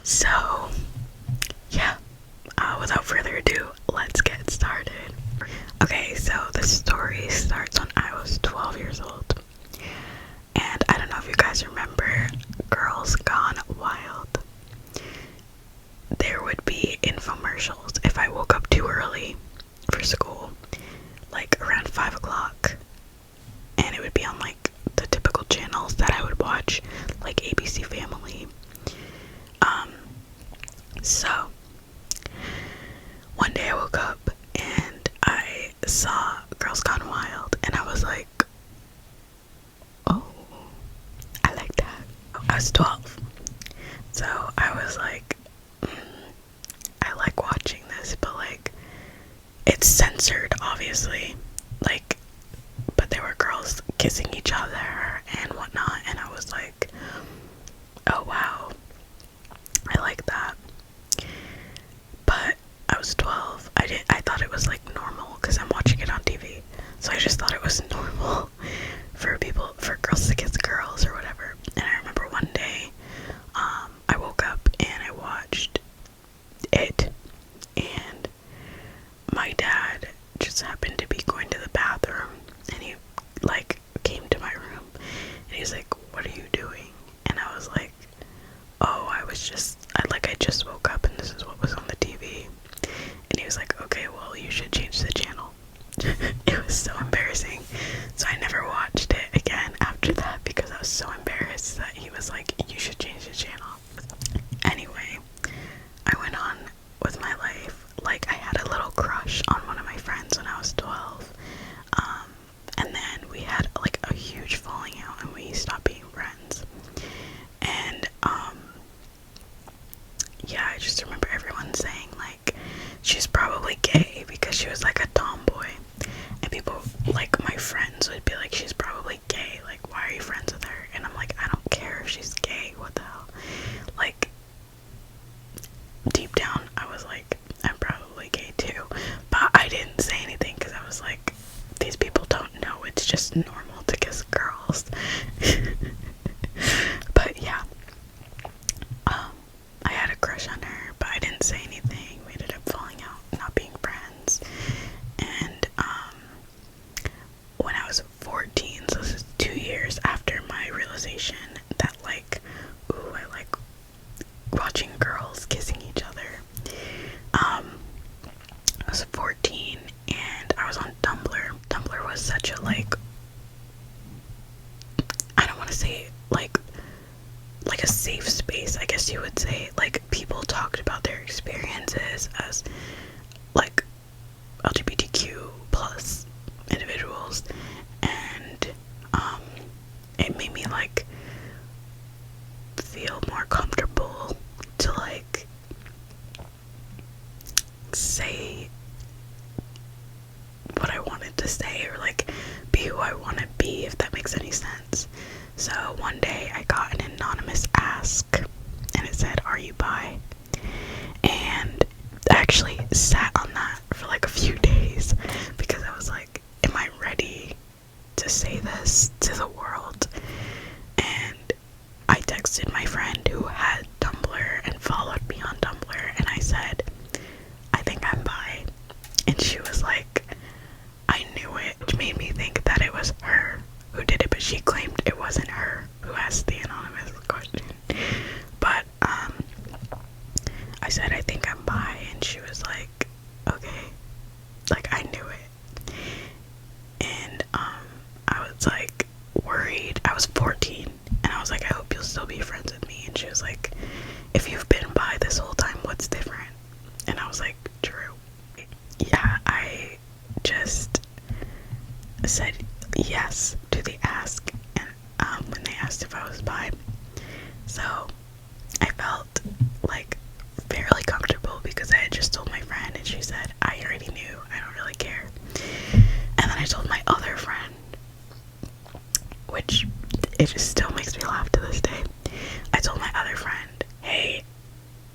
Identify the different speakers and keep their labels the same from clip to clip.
Speaker 1: So, yeah, without further ado, let's get started. Okay, so the story starts when I was 12 years old. And I don't know if you guys remember Girls Gone Wild. There would be infomercials if I woke up too early for school, like around 5 o'clock. And it would be on like the typical channels that I would watch, like ABC Family. So one day I woke up and I saw Girls Gone Wild, and I was like, oh, I like that. I was 12, so I was like, I like watching this, but like, it's censored, obviously, like, but there were girls kissing each other and whatnot, and I was like, oh wow, I like that. But I was 12. I thought it was like normal because I'm watching it on TV. So I just thought it was normal for girls to kiss girls or whatever. And I remember one day, I woke up and I watched it, and my dad just happened to be going to the bathroom, and he like came to my room and he's like, what are you doing? And I was like, oh, I just woke up and this is what was on the TV. And he was like, okay, well, you should change the channel. It was so embarrassing. So I never watched it again after that because I was so embarrassed that he was like, you should change the channel. Anyway, I went on with my life. Like, I had a little crush on one of my friends when I was 12. And then we had like a huge falling out and we stopped being friends. And yeah, I just remember everyone saying like, she's probably gay because she was like a tomboy. And people, like my friends, would be like, she's probably gay, like why are you friends with her? And I'm like, I don't care if she's gay, what the hell. Like, deep down I was like, I'm probably gay too, but I didn't say anything because I was like, these people don't know, it's just normal to kiss girls. But yeah, I had a crush on her, but I didn't say anything. We ended up falling out, not being friends. And when I was 14, so this is 2 years after my realization that like, ooh, I like watching girls kissing each other. I was 14 and I was on Tumblr. Tumblr was such a like, I don't want to say like a safe space, I guess you would say. Like, people talked about their experiences as like LGBTQ plus individuals, and it made me like feel more comfortable to like say what I wanted to say, or like be who I want to be, if that makes any sense. So one day I got an anonymous ask and it said, are you bi? And I actually sat on that for like a few days because I was like, am I ready to say this to the world? And I texted my friend who had Tumblr and followed me on Tumblr, and I said, I think I'm bi. And she was like, I knew it. Which made me think that it was her who did it, but she claimed it wasn't her who asked the anonymous question. But I said, I think I'm bi, and she was like, okay. Like, I knew it. And I was like worried. I was 14 and I was like, I hope you'll still be friends with me. And she was like, if you've been bi this whole time, what's different? And I was like, true. Yeah, I just said yes to the ask, and when they asked if I was bi. So I felt like fairly comfortable because I had just told my friend and she said, I already knew, I don't really care. And then I told my other friend, which it just still makes me laugh to this day. I told my other friend, hey,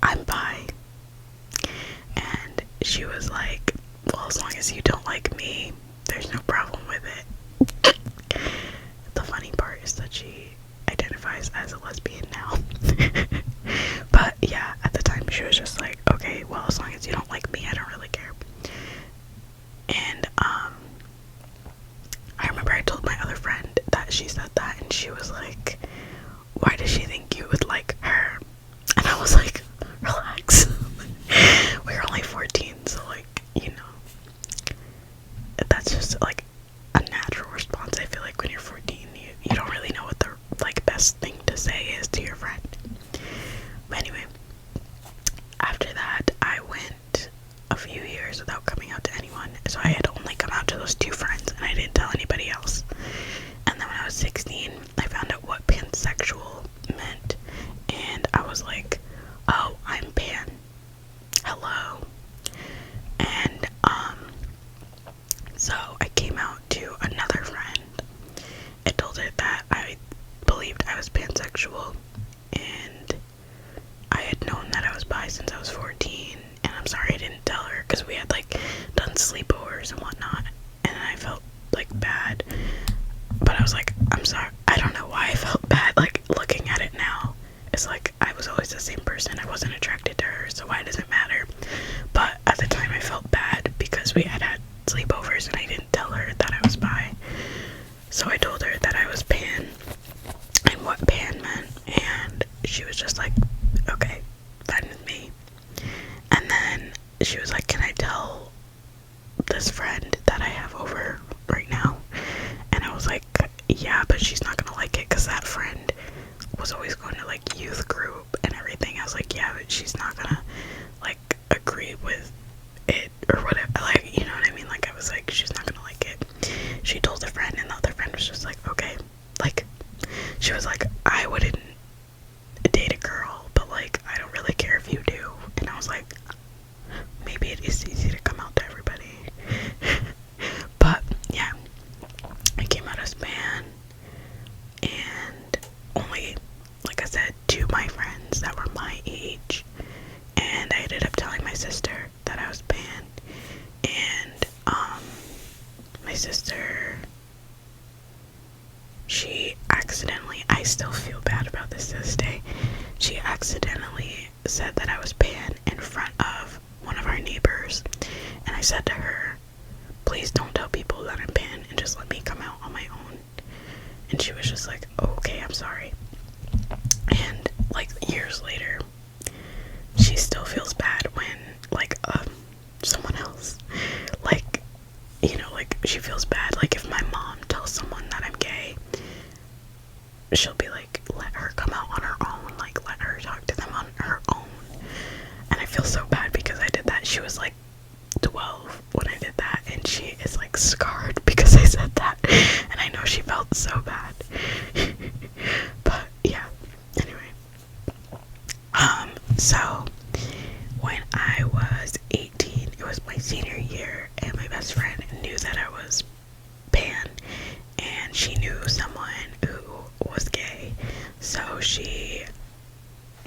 Speaker 1: I'm bi. And she was like, well, as long as you don't like me, there's no problem with it. The funny part is that she identifies as a lesbian now. But yeah, She was just like, okay, well, as long as you don't like me, I don't really care. And I remember I told my other friend that she said that, and she was like, why does she think you would like her? And I was like, relax. We were only 14, so like, you know, that's just like a natural response. I feel like when you're 14, you don't really know what the like best thing to say is to your friend. But anyway, after that, I went a few years without coming out to anyone. So I had only come out to those 2 friends, and I didn't tell anybody else. And then when I was 16, I found out what pansexual meant, and I was like, oh, I'm pan. Hello. And so I came out to another friend. I told her that I believed I was pansexual, and I had known that I was bi since I was 14, and I'm sorry I didn't tell her, because we had like done sleepovers and whatnot, and I felt like bad, but I was like, I'm sorry. I don't know why I felt bad. Like, looking at it now, it's like I was always the same person. I wasn't attracted to her, so why does it matter? But at the time I felt bad because we had sleepovers and I didn't tell her that I was bi. So I told her that I was pan and what pan meant, and she was just like, okay, fine with me. And then she was like, can I tell this friend that I have over right now? And I was like, yeah, but she's not gonna like it, because that friend was always going to like youth group and everything. I was like, yeah, but she's not gonna like agree with it or whatever, like, you know what I mean? Like, I was like, she's not gonna like it. She told a friend, and the other friend was just like, okay. Like, she was like, I wouldn't date a girl, but like, I don't really care if you do. And I was like, maybe it is easy to come out to everybody. But yeah, I came out as pan, and only, like I said, 2 of my friends that were my age, and I ended up telling my sister that I was pan. And my sister, she accidentally, I still feel bad about this to this day, she accidentally said that I was pan in front of one of our neighbors, and I said to her, please don't tell people that I'm pan, and just let me come out on my own. And she was just like, oh, okay, I'm sorry. And like years later, she still feels bad when like someone else, like, you know, like, she feels bad like if my mom tells someone that I'm gay, she'll be like, let her come out on her own, like, let her talk to them on her own. And I feel so bad because I did that. She was like 12 when I did that, and she is like scarred because I said that, and I know she felt so bad. But yeah, anyway, so when I was 18, it was my senior year, and my best friend knew that I was pan, and she knew someone who was gay, so she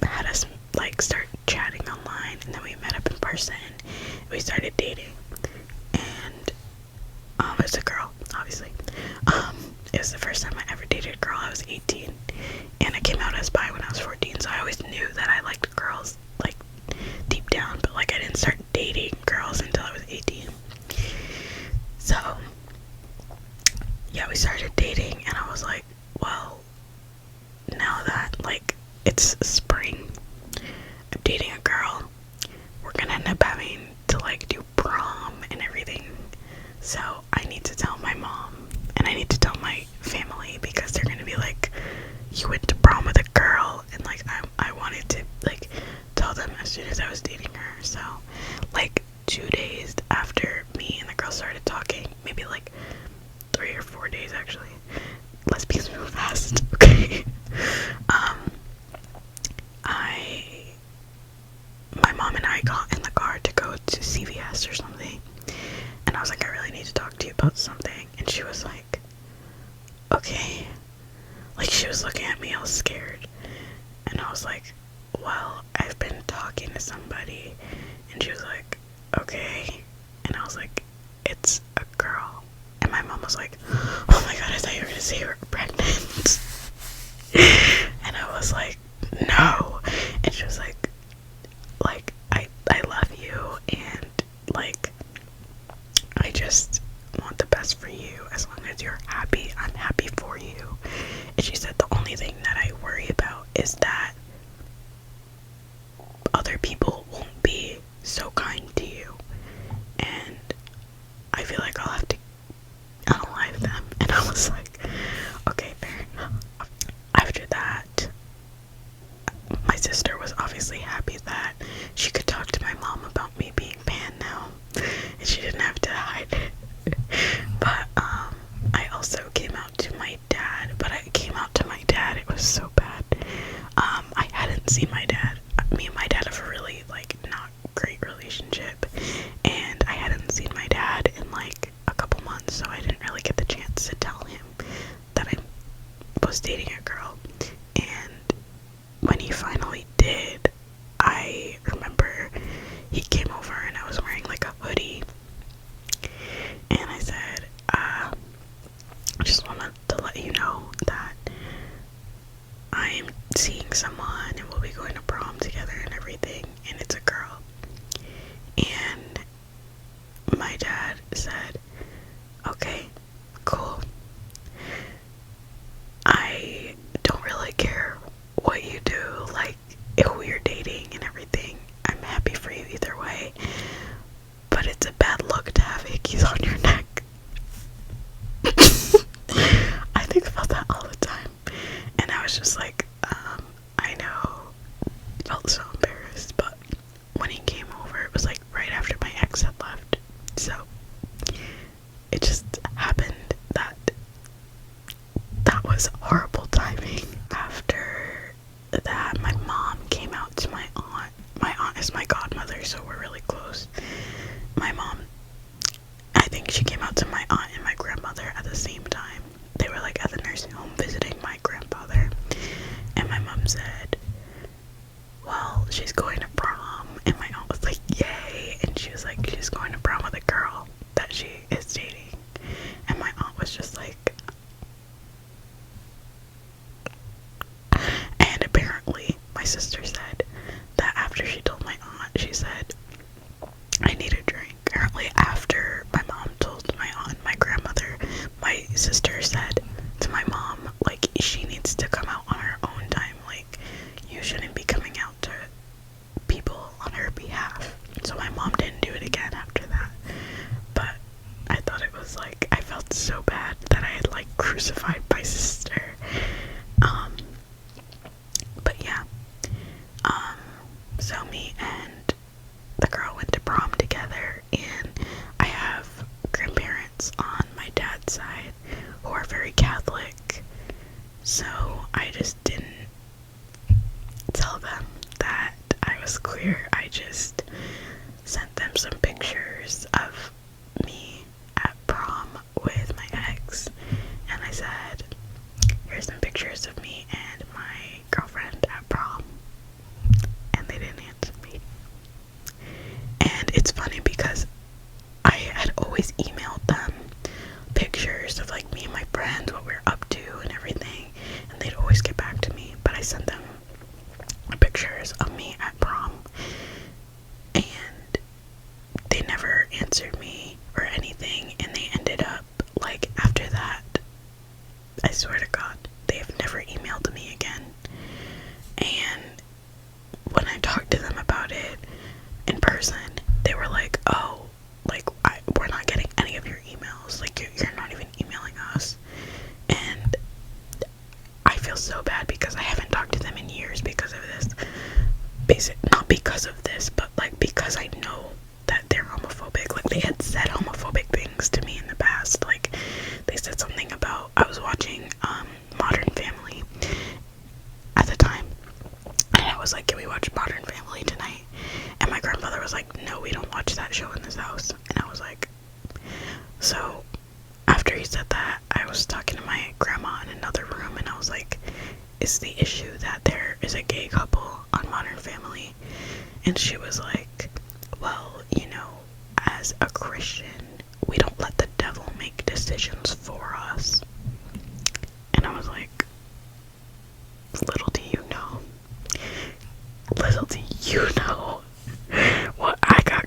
Speaker 1: had us like start chatting online, and then we met up in person, and we started dating. And it was a girl, obviously. It was the first time I ever dated a girl. I was 18, and I came out as bi when I was 14, so I always knew that I liked girls, like, deep down, but like I didn't start dating girls until I was 18. So yeah, we started dating, and I was like, well, now that like it's spring, I'm dating a girl, we're gonna end up having to like do prom and everything, so I need to tell my mom, and I need to tell my family, because they're gonna be like, you went to prom with a girl, and like I wanted to like tell them as soon as I was dating her. So like 2 days after me and the girl started talking, maybe like 3 or 4 days actually, let's be so fast, okay? My mom and I got in the car to go to CVS or something, and I was like, I really need to talk to you about something. And she was like, okay. Like, she was looking at me all scared, and I was like, well, I've been talking to somebody. And she was like, okay. And I was like, it's a girl. And my mom was like, oh my god, I thought you were gonna say you were pregnant. And I was like, no. And she was like, you, and like, I just want the best for you. As long as you're happy, I'm happy for you. And she said the only thing that I worry about is that other people won't be so kind to you, and I feel like I'll have to unalive them. And I was like, okay, fair enough. After that, my sister was obviously happy that she could talk to my mom about me being pan now, and she didn't have to hide it. But I also came out to my dad, but I came out to my dad, it was so bad. I hadn't seen my dad. Me and my dad have a really, like, not great relationship, and I hadn't seen my dad in like a couple months, so I didn't really get the chance to tell him that I was dating a girl. And when he finally did, I remember he came over and I was wearing like a hoodie, and I said, I just wanted to let you know that I'm seeing someone and we'll be going to prom together and everything, and it's a girl. And my dad said, okay, cool. I don't really care what you do, like, if we're dating and everything, I'm happy for you either way, but it's a bad look to have hickeys on your neck. I think about that all the time, and I was just like, I know, felt so embarrassed. But when he came over, it was like right after my ex had left, so it just happened that that was horrible timing. After that, my mom came out to my aunt. My aunt is my godmother, so we're really close. My mom, I think she came out to my aunt and my grandmother at the same time. They were like at the nursing home visiting my grandfather, and my mom said, well, she's going to prom, and my aunt was like, yay, and she was like, she's going to prom with a girl that she is dating, and my aunt was just like, and apparently my sister said that after she told my aunt, she said, I need a drink. Apparently after my mom told my aunt and my grandmother, my sister said to my mom, like, she needs to come out on her own time, like, you shouldn't be coming out to people on her behalf. So my mom didn't do it again after that. But I thought it was like, I felt so bad that I had like crucified my sister. But yeah. So me and the girl went to prom together, and I have grandparents on my dad's side who are very Catholic, so I just didn't tell them that I was queer. I just sent them some pictures of me at prom with my ex, and I said, here's some pictures of me and my girlfriend at prom, and they didn't answer me. And it's funny because I had always emailed them pictures of like me and my friends, what we were up to and everything, and they'd always get back to me, but I sent them pictures of me at prom, and they never answered me or anything, and they ended up, like, after that, I swear to God, they have never emailed me again. And when I talked to them about it in person, they were like, oh, like, we're not getting any of your emails, like, you're not even emailing us. And I feel so bad because I haven't talked to them in years because of this. Not because of this, but like because I know that they're homophobic. Like, they had said homophobic things to me in the past. Like, they said something about, I was watching Modern Family at the time, and I was like, can we watch Modern Family tonight? And my grandmother was like, no, we don't watch that show in this house. And I was like, so after he said that, I was talking to my grandma in another room, and I was like, is the issue that there is a gay couple on Modern Family? And she was like, well, you know, as a Christian, we don't let the devil make decisions for us. And I was like, little do you know what I got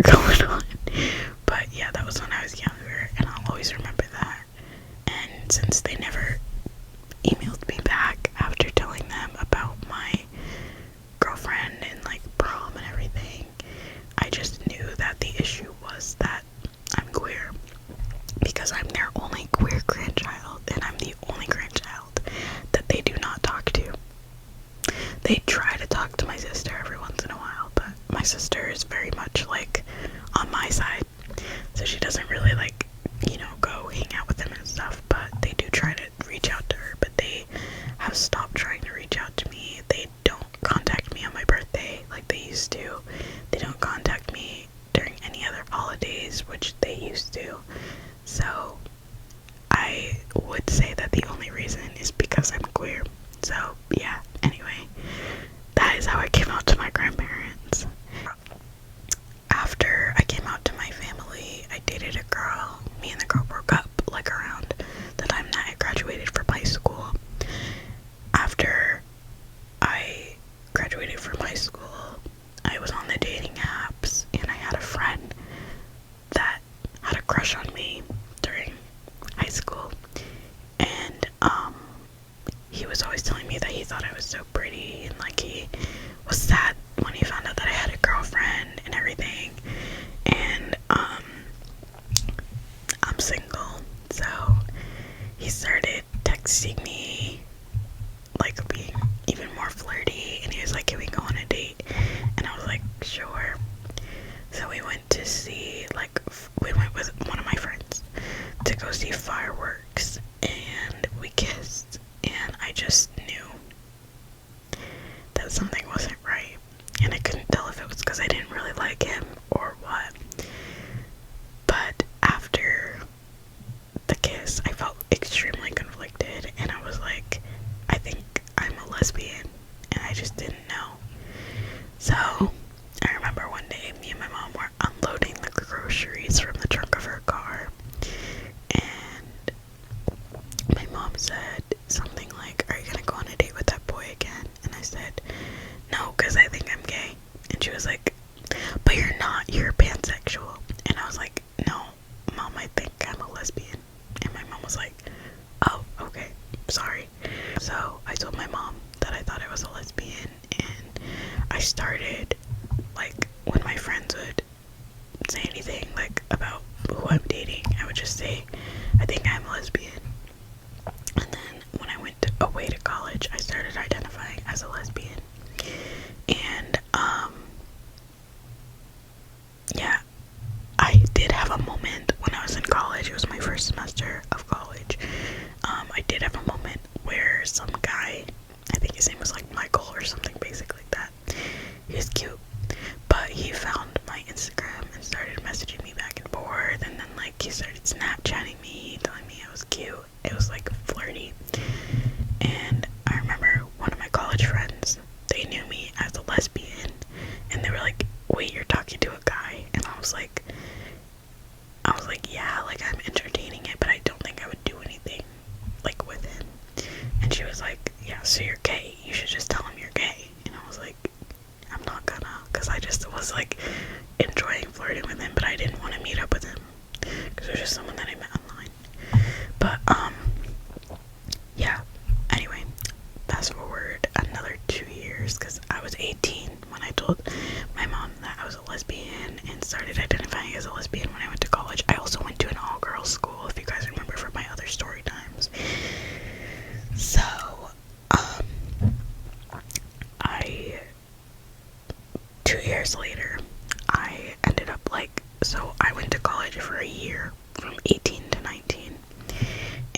Speaker 1: just knew that the issue was that I'm queer, because I'm their only queer grandchild, and I'm the only grandchild that they do not talk to. They try to talk to my sister every once in a while, but my sister is very much like on my side, so she doesn't really like, you know, go hang out with them and stuff, but they do try to reach out to her, but they have stopped trying to reach out to me. They don't contact me on my birthday like they used to. They don't contact me during any other holidays, which they used to. So I would say that the only reason is because I'm queer. So yeah, anyway, that is how I came out to my grandparents. After I came out to my family, I dated a girl. Me and the girl broke up like around the time that I graduated from high school. After I graduated from high school, I was on the dating apps, and I had a friend that had a crush on me during high school, and he was always telling me that he thought I was so pretty, and like he was sad when he found out that I had a girlfriend and everything. And I'm single, so he started texting me, like being even more flirty, and he was like, can we go on a date? And I was like, sure. So we went to see, like, we went with one of my friends to go see fireworks, and we kissed, and I just knew that something wasn't right, and I couldn't tell if it was because I didn't really like him or what. But after the kiss, I felt extremely conflicted, and I was like, I think I'm a lesbian, and I just didn't know. So I remember one day me and my mom were unloading the groceries from the trunk of her car, and my mom said something like, are you gonna go on a date with that boy again? And I said, no, because I think I'm gay. And she was like, but you're not, you're pansexual. And I was like, no, Mom, I think I'm a lesbian. And my mom was like, oh, okay, sorry. So I told my mom that I thought I was a lesbian, and I started, like, when my friends would say anything, like, about who I'm dating, I would just say, I think I'm a lesbian. And then when I went away to college, I started identifying as a lesbian. And, yeah, I did have a moment when I was in college. It was my first semester of college. I did have a moment where some guy, I think his name was like Michael or something basic like that. He was cute, but he found my Instagram and started messaging me back and forth, and then like he started Snapchatting me, telling me I was cute. It was like flirty. And I remember one of my college friends, they knew me as a lesbian, and they were like, wait, you're talking to a guy? And I was like, yeah, like I'm entertaining it, but I don't think I would do anything like with him. And she was like, yeah, so you're gay, you should just tell him you're gay. And I was like, I'm not gonna, because I just was like enjoying flirting with him, but I didn't want to meet up with him because it was just someone that I met online. But yeah, anyway, fast forward another 2 years, because I was 18 when I told my mom that I was a lesbian and started identifying as a lesbian when I went to college. I also went to an all-girls school, if you guys remember from my other story times. So I 2 years later, I ended up like, so I went to college for a year from 18 to 19,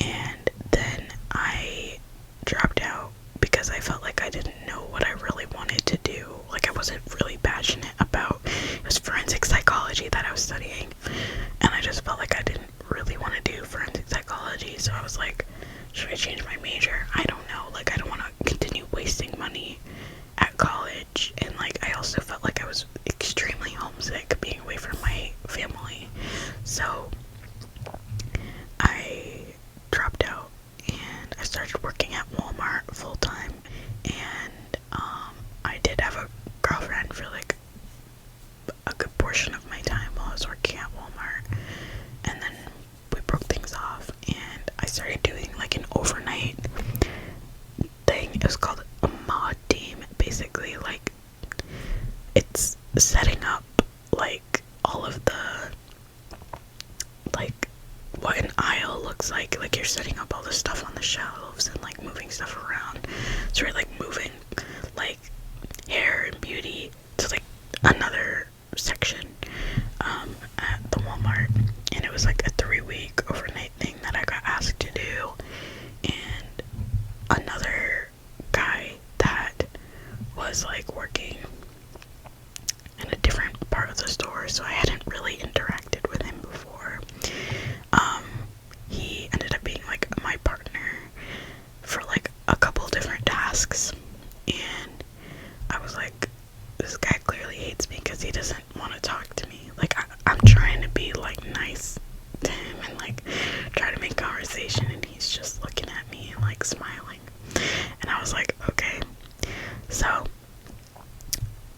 Speaker 1: and then I dropped out because I felt like I didn't know what I really wanted to do. Like I wasn't really passionate about, it was forensic psychology that I was studying, and I just felt like I didn't really want to do forensic psychology. So I was like, should I change my major? I don't know, like I don't want to continue wasting money at college, and like I also felt like I was extremely homesick being away from my family. So I dropped out and I started working at Walmart full time, and I did have a girlfriend for like a good portion of my time while I was working at Walmart, and then we broke things off and I started doing like an overnight thing. It was called a mod team. Basically, like, it's setting up like all of the, like what an aisle looks like you're setting up all the stuff on the shelves and like moving stuff around. So we're like moving like hair and beauty to like another section at the Walmart, and it was like a 3-week overnight thing that I got asked to do. And another guy that was like working in a different part of the store, so I hadn't really interacted with him before, he ended up being like my partner for like a couple different tasks. And I was like, this guy clearly hates me because he doesn't want to talk to me. Like, I'm trying to be like nice to him and like try to make conversation, and he's just looking at me and like smiling. And I was like, okay. So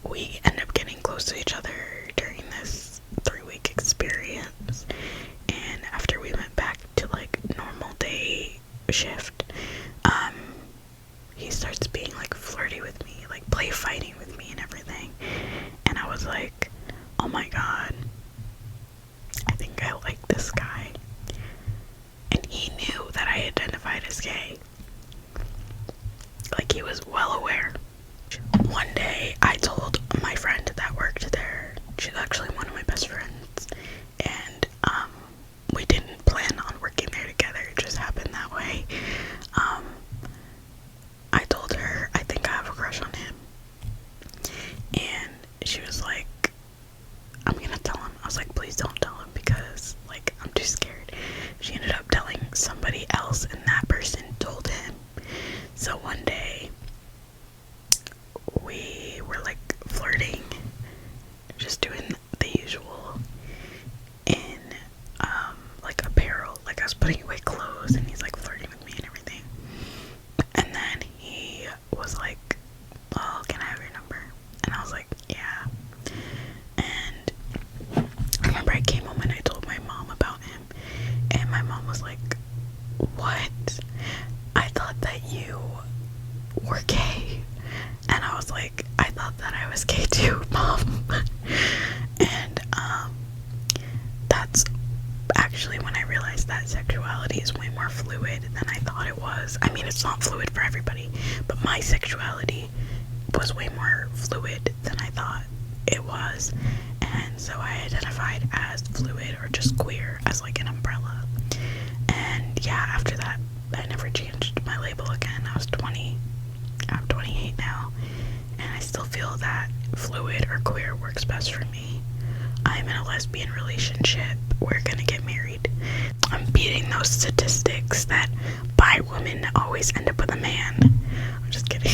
Speaker 1: we ended up getting close to each other during this 3-week experience. And after we went back to like normal day shift, he starts being like flirty with me, like play fighting with me and everything. And I was like, oh my god, I think I like this guy. And he knew that I identified as gay. Like, he was well aware. One day I told my friend that worked there, she's actually one of my best friends, and we didn't plan on working there together, it just happened that way. I told her I think I have a crush on him, and she was like, I'm gonna tell him. I was like, please don't tell him because like I'm too scared. She ended up telling somebody else, and that person told him. So one day we were like flirting, just doing the usual in like apparel, like I was putting away clothes and he's like flirting with me and everything. And then he was like, oh, can I have your number? And I was like, yeah. And I remember I came home and I told my mom about him, and my mom was like, what? I thought that you were gay. And I was like, I thought that I was gay too, Mom. And that's actually when I realized that sexuality is way more fluid than I thought it was. I mean, it's not fluid for everybody, but my sexuality was way more fluid than I thought it was. And so I identified as fluid, or just queer, as like an umbrella. And yeah, after that I never changed my label again. I was 20, I'm 28 now, and I still feel that fluid or queer works best for me. I'm in a lesbian relationship. We're gonna get married. I'm beating those statistics that bi women always end up with a man. I'm just kidding.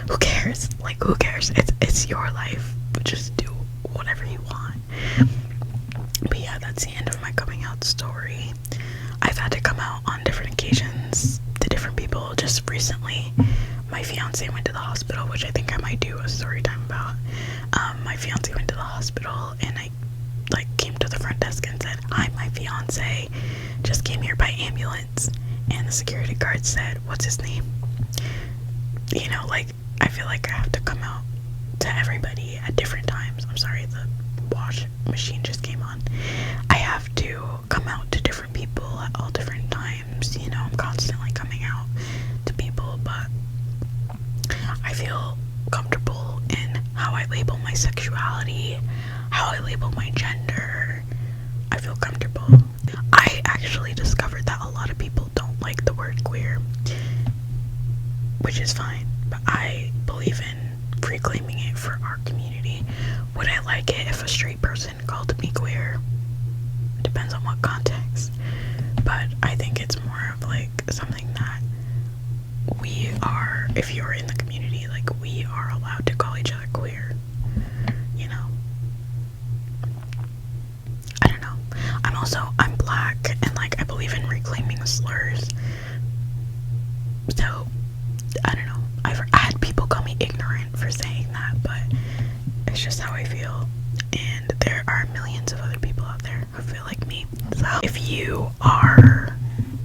Speaker 1: Who cares? Like, who cares? It's your life. Just do whatever you want. But yeah, that's the end of my coming out story. I've had to come out on different occasions to different people. Just recently, my fiance went to the hospital, which I think I might do a story time about. My fiance went to the hospital, and I like came to the front desk and said, hi, my fiance just came here by ambulance. And the security guard said, what's his name? You know, like, I feel like I have to come out to everybody at different times. I'm sorry, the wash machine just came on. I have to come out to different people at all different times. You know, I'm constantly coming out to people, but I feel comfortable in how I label my sexuality, how I label my gender. I feel comfortable. I actually discovered that a lot of people don't like the word queer, which is fine, but I believe in reclaiming it for our community. Would I like it if a straight person called me queer? Depends on what context, but I think it's more of like something that we are, if you're in the community, like, we are allowed to call each other queer, you know? I don't know. I'm black, and like, I believe in reclaiming slurs. So, I don't know. I had people call me ignorant for saying that, but it's just how I feel. And there are millions of other people out there who feel like me. So, if you are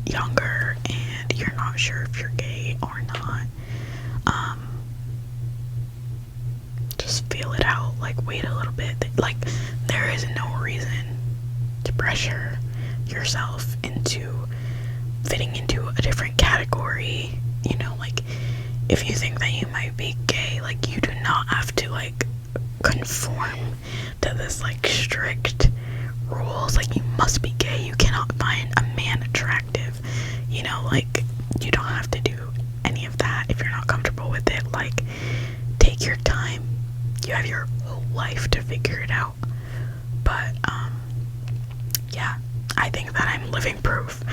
Speaker 1: younger and you're not sure if you're gay or not, just feel it out. Like, wait a little bit. Like, is no reason to pressure yourself into fitting into a different category. You know, like, if you think that you might be gay, like, you do not have to, like, conform to this, like, strict rules. Like, you must be gay, you cannot find a man attractive, you know, like, you don't have to do any of that if you're not comfortable with it. Like, take your time, you have your whole life to figure it out. But yeah, I think that I'm living proof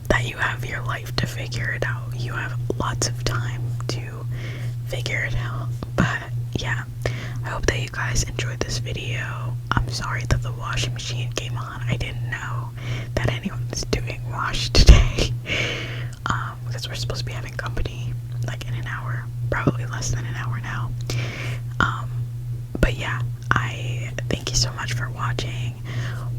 Speaker 1: that you have your life to figure it out. You have lots of time to figure it out. But yeah, I hope that you guys enjoyed this video. I'm sorry that the washing machine came on. I didn't know that anyone was doing wash today. Because we're supposed to be having company like in an hour, probably less than an hour now. But yeah, I thank you so much for watching.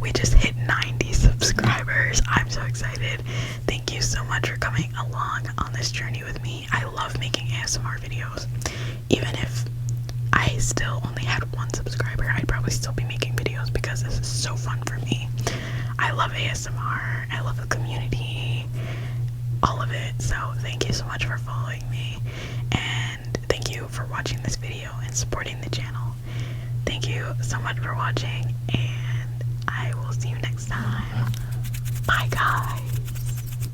Speaker 1: We just hit 90 subscribers. I'm so excited. Thank you so much for coming along on this journey with me. I love making ASMR videos. Even if I still only had 1 subscriber, I'd probably still be making videos because this is so fun for me. I love ASMR. I love the community. All of it. So thank you so much for following me. And thank you for watching this video and supporting the channel. Thank you so much for watching, and I will see you next time. Bye, guys.